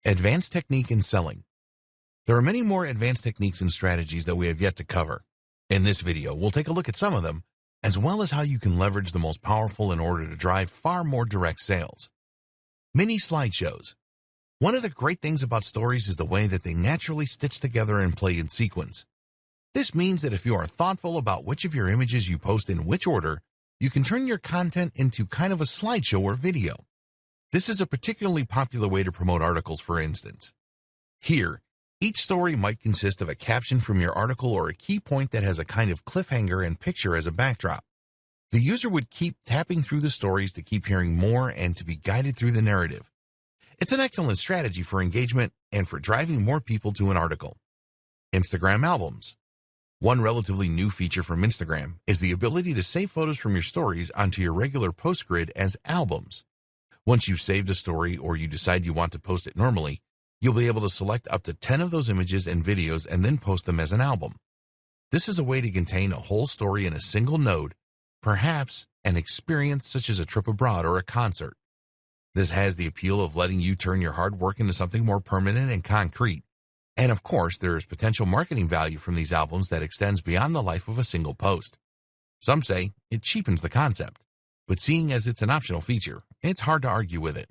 Advanced technique in selling. There are many more advanced techniques and strategies that we have yet to cover. In this video, we'll take a look at some of them, as well as how you can leverage the most powerful in order to drive far more direct sales. Mini slideshows. One of the great things about stories is the way that they naturally stitch together and play in sequence. This means that if you are thoughtful about which of your images you post in which order, you can turn your content into kind of a slideshow or video. This is a particularly popular way to promote articles, for instance. Here, each story might consist of a caption from your article or a key point that has a kind of cliffhanger and picture as a backdrop. The user would keep tapping through the stories to keep hearing more and to be guided through the narrative. It's an excellent strategy for engagement and for driving more people to an article. Instagram albums. One relatively new feature from Instagram is the ability to save photos from your stories onto your regular post grid as albums. Once you've saved a story or you decide you want to post it normally, you'll be able to select up to 10 of those images and videos and then post them as an album. This is a way to contain a whole story in a single node, perhaps an experience such as a trip abroad or a concert. This has the appeal of letting you turn your hard work into something more permanent and concrete. And of course, there is potential marketing value from these albums that extends beyond the life of a single post. Some say it cheapens the concept, but seeing as it's an optional feature, it's hard to argue with it.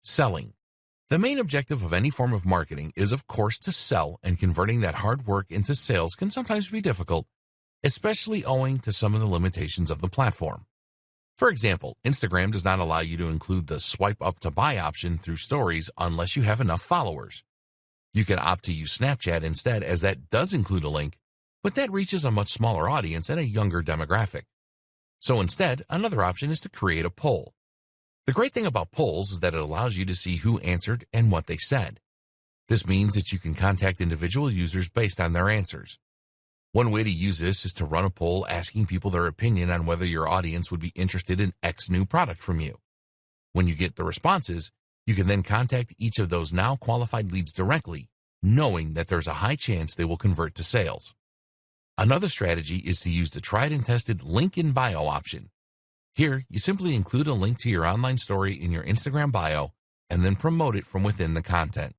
Selling. The main objective of any form of marketing is, of course, to sell, and converting that hard work into sales can sometimes be difficult, especially owing to some of the limitations of the platform. For example, Instagram does not allow you to include the swipe up to buy option through stories unless you have enough followers. You can opt to use Snapchat instead, as that does include a link, but that reaches a much smaller audience and a younger demographic. So instead, another option is to create a poll. The great thing about polls is that it allows you to see who answered and what they said. This means that you can contact individual users based on their answers. One way to use this is to run a poll asking people their opinion on whether your audience would be interested in X new product from you. When you get the responses, you can then contact each of those now qualified leads directly, knowing that there's a high chance they will convert to sales. Another strategy is to use the tried and tested link in bio option. Here, you simply include a link to your online story in your Instagram bio and then promote it from within the content.